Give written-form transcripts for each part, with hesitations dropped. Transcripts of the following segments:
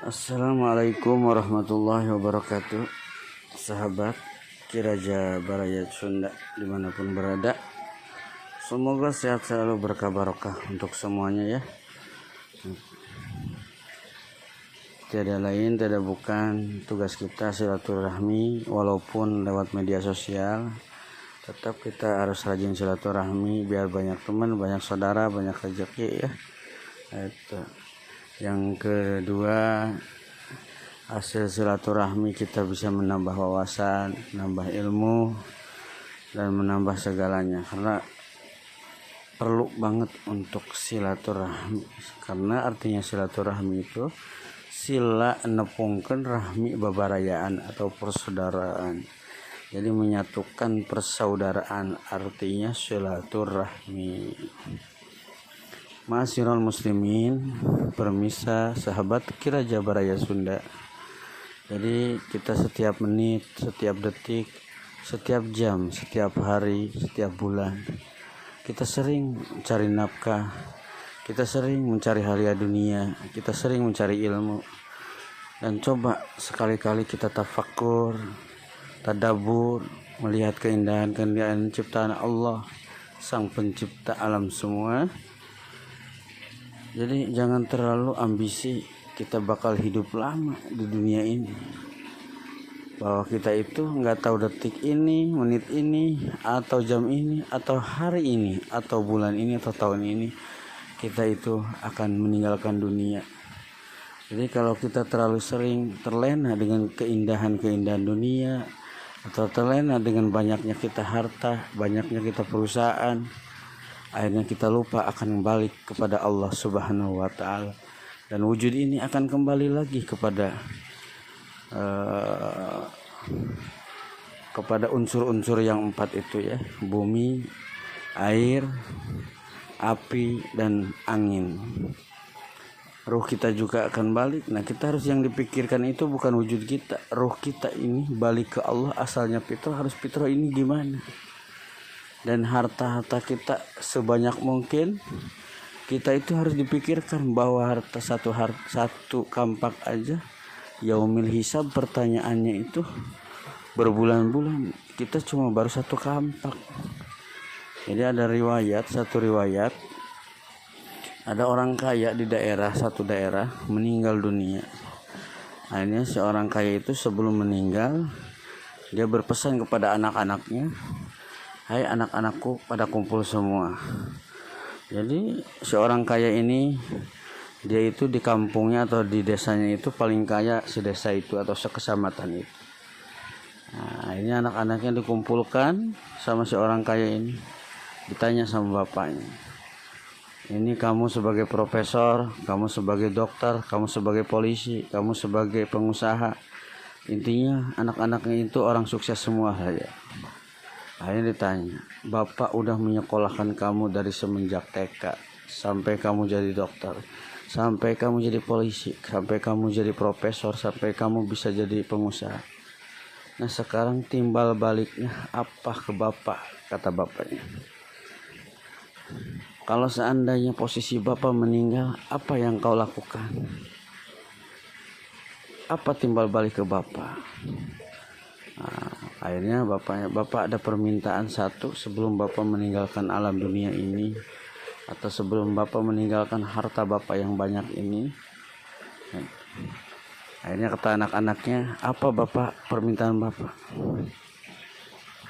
Assalamualaikum warahmatullahi wabarakatuh. Sahabat Kiraja Barayat Sunda dimanapun berada, semoga sehat selalu, berkah barokah untuk semuanya ya. Tiada lain, tiada bukan, tugas kita silaturahmi. Walaupun lewat media sosial, tetap kita harus rajin silaturahmi biar banyak teman, banyak saudara, banyak rezeki ya. Itu. Yang kedua, hasil silaturahmi kita bisa menambah wawasan, menambah ilmu, dan menambah segalanya. Karena perlu banget untuk silaturahmi. Karena artinya silaturahmi itu sila nepungkeun rahmi babarayaan atau persaudaraan. Jadi menyatukan persaudaraan, artinya silaturahmi. Ma'asyiral muslimin, permisa sahabat Kiraja Barayat Sunda. Jadi kita setiap menit, setiap detik, setiap jam, setiap hari, setiap bulan, kita sering mencari nafkah, kita sering mencari halia dunia, kita sering mencari ilmu. Dan coba sekali-kali kita tafakur, tadabbur, melihat keindahan-keindahan ciptaan Allah, Sang Pencipta alam semua. Jadi jangan terlalu ambisi kita bakal hidup lama di dunia ini, bahwa kita itu nggak tahu detik ini, menit ini, atau jam ini, atau hari ini, atau bulan ini, atau tahun ini kita itu akan meninggalkan dunia. Jadi kalau kita terlalu sering terlena dengan keindahan-keindahan dunia, atau terlena dengan banyaknya kita harta, banyaknya kita perusahaan, akhirnya kita lupa akan balik kepada Allah Subhanahu wa Ta'ala, dan wujud ini akan kembali lagi kepada unsur-unsur yang empat itu ya: bumi, air, api, dan angin. Ruh kita juga akan balik. Nah, kita harus yang dipikirkan itu bukan wujud kita, ruh kita ini balik ke Allah. Asalnya fitrah, harus fitrah ini gimana. Dan harta-harta kita sebanyak mungkin, kita itu harus dipikirkan bahwa harta satu kampak aja, yaumil hisab, pertanyaannya itu berbulan-bulan, kita cuma baru satu kampak. Jadi ada satu riwayat, ada orang kaya di satu daerah meninggal dunia. Akhirnya seorang kaya itu sebelum meninggal, dia berpesan kepada anak-anaknya, "Hai anak-anakku, pada kumpul semua." Jadi seorang kaya ini, dia itu di kampungnya atau di desanya itu paling kaya sedesa itu atau sekecamatan itu. Nah, ini anak-anaknya dikumpulkan sama seorang kaya ini. Ditanya sama bapaknya, "Ini kamu sebagai profesor, kamu sebagai dokter, kamu sebagai polisi, kamu sebagai pengusaha." Intinya anak-anaknya itu orang sukses semua saja. Akhirnya ditanya, "Bapak udah menyekolahkan kamu dari semenjak TK sampai kamu jadi dokter, sampai kamu jadi polisi, sampai kamu jadi profesor, sampai kamu bisa jadi pengusaha. Nah, sekarang timbal baliknya apa ke Bapak?" Kata bapaknya, "Kalau seandainya posisi Bapak meninggal, apa yang kau lakukan? Apa timbal balik ke Bapak?" Nah, akhirnya bapak ada permintaan satu sebelum bapak meninggalkan alam dunia ini, atau sebelum bapak meninggalkan harta bapak yang banyak ini. Akhirnya kata anak-anaknya, "Apa bapak permintaan bapak?"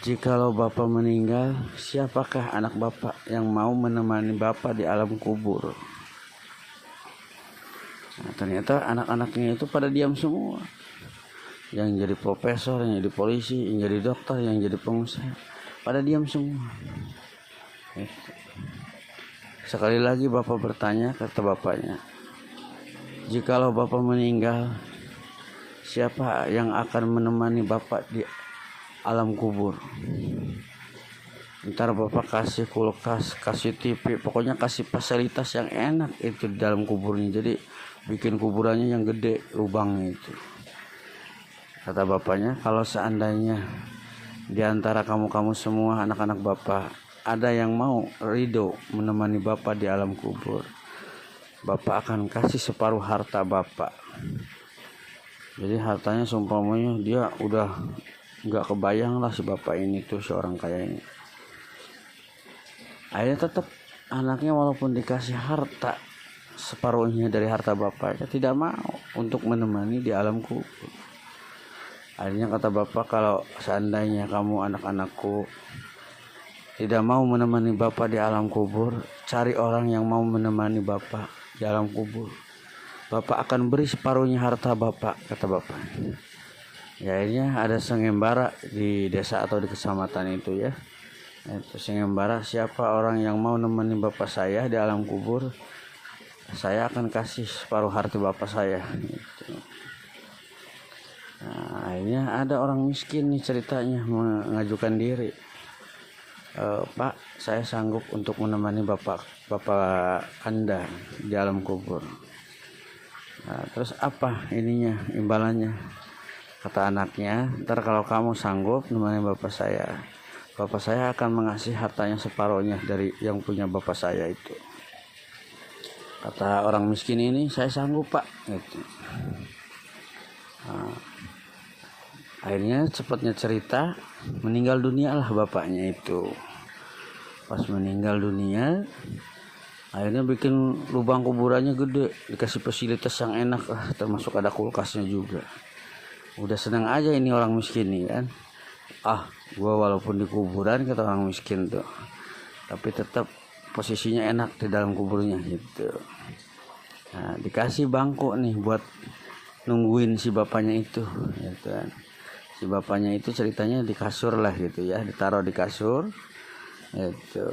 "Jikalau bapak meninggal, siapakah anak bapak yang mau menemani bapak di alam kubur?" Nah, ternyata anak-anaknya itu pada diam semua. Yang jadi profesor, yang jadi polisi, yang jadi dokter, yang jadi pengusaha, pada diam semua. Sekali lagi bapak bertanya, kata bapaknya, "Jikalau bapak meninggal, siapa yang akan menemani bapak di alam kubur?" Ntar bapak kasih kulkas, kasih TV, pokoknya kasih fasilitas yang enak itu di dalam kuburnya. Jadi bikin kuburannya yang gede, lubangnya itu. Kata bapaknya, "Kalau seandainya di antara kamu semua anak-anak bapak ada yang mau ridho menemani bapak di alam kubur, Bapak akan kasih separuh harta Bapak Jadi hartanya seumpamanya dia udah nggak kebayang lah si bapak ini tuh, seorang kaya ini. Akhirnya tetap anaknya walaupun dikasih harta separuhnya dari harta bapaknya, tidak mau untuk menemani di alam kubur. Akhirnya kata bapak, kalau seandainya kamu anak-anakku tidak mau menemani bapak di alam kubur, cari orang yang mau menemani bapak di alam kubur. Bapak akan beri separuhnya harta bapak, kata bapak. Ya, akhirnya ada sengembara di desa atau di kecamatan itu ya. Itu sengembara, siapa orang yang mau nemenin bapak saya di alam kubur, saya akan kasih separuh harta bapak saya. Gitu. Nah, akhirnya ada orang miskin nih ceritanya mengajukan diri. Pak, saya sanggup untuk menemani bapak Anda di alam kubur. Nah, terus apa ininya, imbalannya? Kata anaknya, ntar kalau kamu sanggup menemani bapak saya akan mengasih hartanya separuhnya dari yang punya bapak saya itu. Kata orang miskin ini, saya sanggup pak. Gitu. Nah, akhirnya cepatnya cerita, meninggal dunia lah bapaknya itu. Pas meninggal dunia, akhirnya bikin lubang kuburannya gede, dikasih fasilitas yang enak lah, termasuk ada kulkasnya juga. Udah senang aja ini orang miskin nih kan. Gua walaupun di kuburan, kata orang miskin tuh, tapi tetap posisinya enak di dalam kuburnya gitu. Nah, dikasih bangku nih buat nungguin si bapaknya itu gitu kan. Si bapaknya itu ceritanya di kasur lah gitu ya, ditaruh di kasur gitu.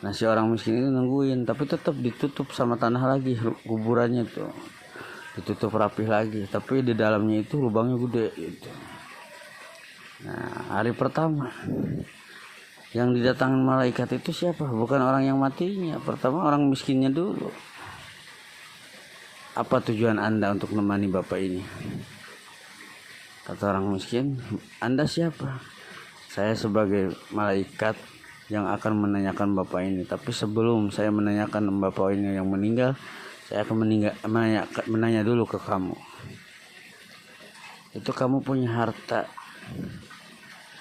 Nah, si orang miskin itu nungguin, tapi tetap ditutup sama tanah lagi kuburannya tuh, ditutup rapih lagi, tapi di dalamnya itu lubangnya gede gitu. Nah, hari pertama yang didatangkan malaikat itu siapa? Bukan orang yang matinya, pertama orang miskinnya dulu. Apa tujuan Anda untuk menemani bapak ini? Kata orang miskin, Anda siapa? Saya sebagai malaikat yang akan menanyakan bapak ini, tapi sebelum saya menanyakan bapak ini yang meninggal, saya akan menanya dulu ke kamu. Itu kamu punya harta,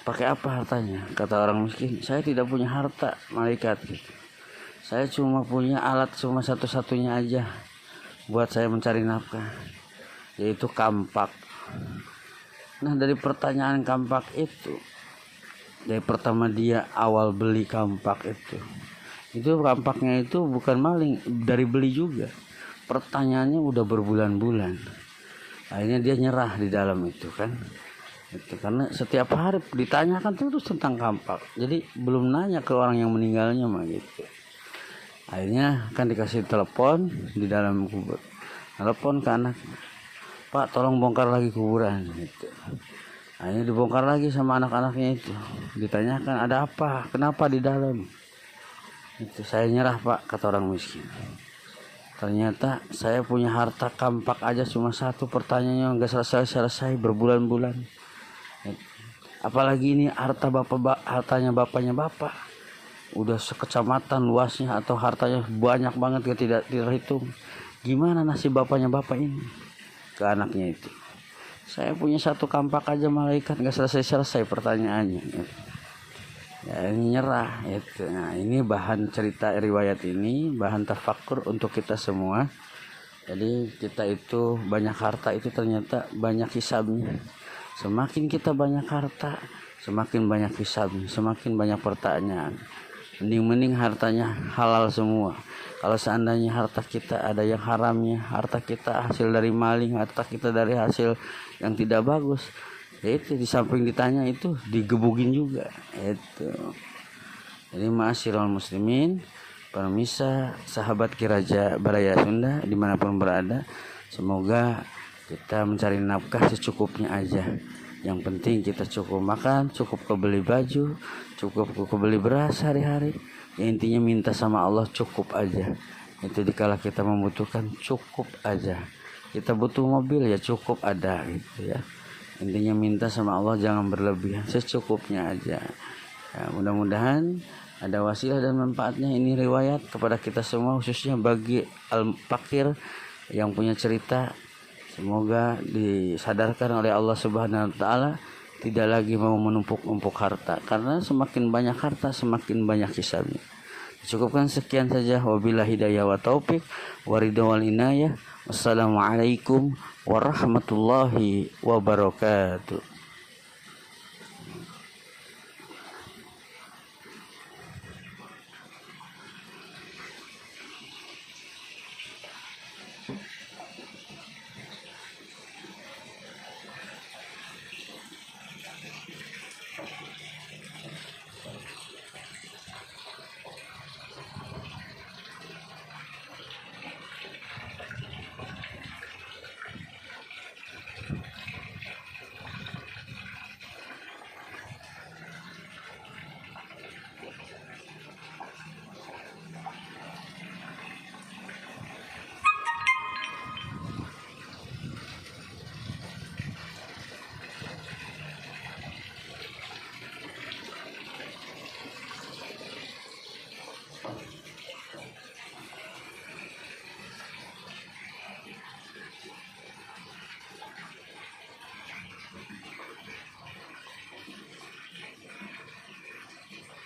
pakai apa hartanya? Kata orang miskin, saya tidak punya harta malaikat gitu. Saya cuma punya alat, cuma satu-satunya aja buat saya mencari nafkah, yaitu kampak. Nah, dari pertanyaan kampak itu, dari pertama dia awal beli kampak itu kampaknya itu bukan maling, dari beli juga. Pertanyaannya udah berbulan-bulan. Akhirnya dia nyerah di dalam itu kan. Itu karena setiap hari ditanyakan terus tentang kampak. Jadi belum nanya ke orang yang meninggalnya mah gitu. Akhirnya kan dikasih telepon di dalam kubur. Telepon ke anak, Pak tolong bongkar lagi kuburan gitu. Akhirnya dibongkar lagi sama anak-anaknya itu. Ditanyakan ada apa, kenapa di dalam? Itu saya nyerah pak, kata orang miskin. Ternyata saya punya harta kampak aja cuma satu, pertanyaannya nggak selesai berbulan-bulan. Apalagi ini hartanya bapaknya bapak. Udah sekecamatan luasnya, atau hartanya banyak banget tidak terhitung. Gimana nasib bapaknya bapak ini? Ke anaknya itu, saya punya satu kampak aja malaikat, nggak selesai pertanyaannya. Ya, ini nyerah itu. Nah, ini bahan cerita riwayat ini, bahan tafakur untuk kita semua. Jadi kita itu banyak harta itu ternyata banyak hisabnya. Semakin kita banyak harta, semakin banyak hisabnya, semakin banyak pertanyaan. Mending hartanya halal semua. Kalau seandainya harta kita ada yang haramnya, harta kita hasil dari maling, harta kita dari hasil yang tidak bagus, ya itu di samping ditanya itu digebugin juga itu. Jadi ma'asyiral muslimin, pemirsa, sahabat Kiraja Baraya Sunda dimanapun berada, semoga kita mencari nafkah secukupnya aja. Yang penting kita cukup makan, cukup kebeli baju, cukup kebeli beras hari-hari. Ya, intinya minta sama Allah cukup aja. Itu dikala kita membutuhkan cukup aja. Kita butuh mobil ya cukup ada gitu ya. Intinya minta sama Allah jangan berlebihan, secukupnya aja. Ya, mudah-mudahan ada wasilah dan manfaatnya ini riwayat kepada kita semua, khususnya bagi al-fakir yang punya cerita Semoga disadarkan oleh Allah Subhanahu wa taala tidak lagi mau menumpuk-numpuk harta, karena semakin banyak harta semakin banyak hisabnya. Cukupkan sekian saja. Wabillahi hidayah wa taufik wa ridha wal inayah. Wassalamualaikum warahmatullahi wabarakatuh.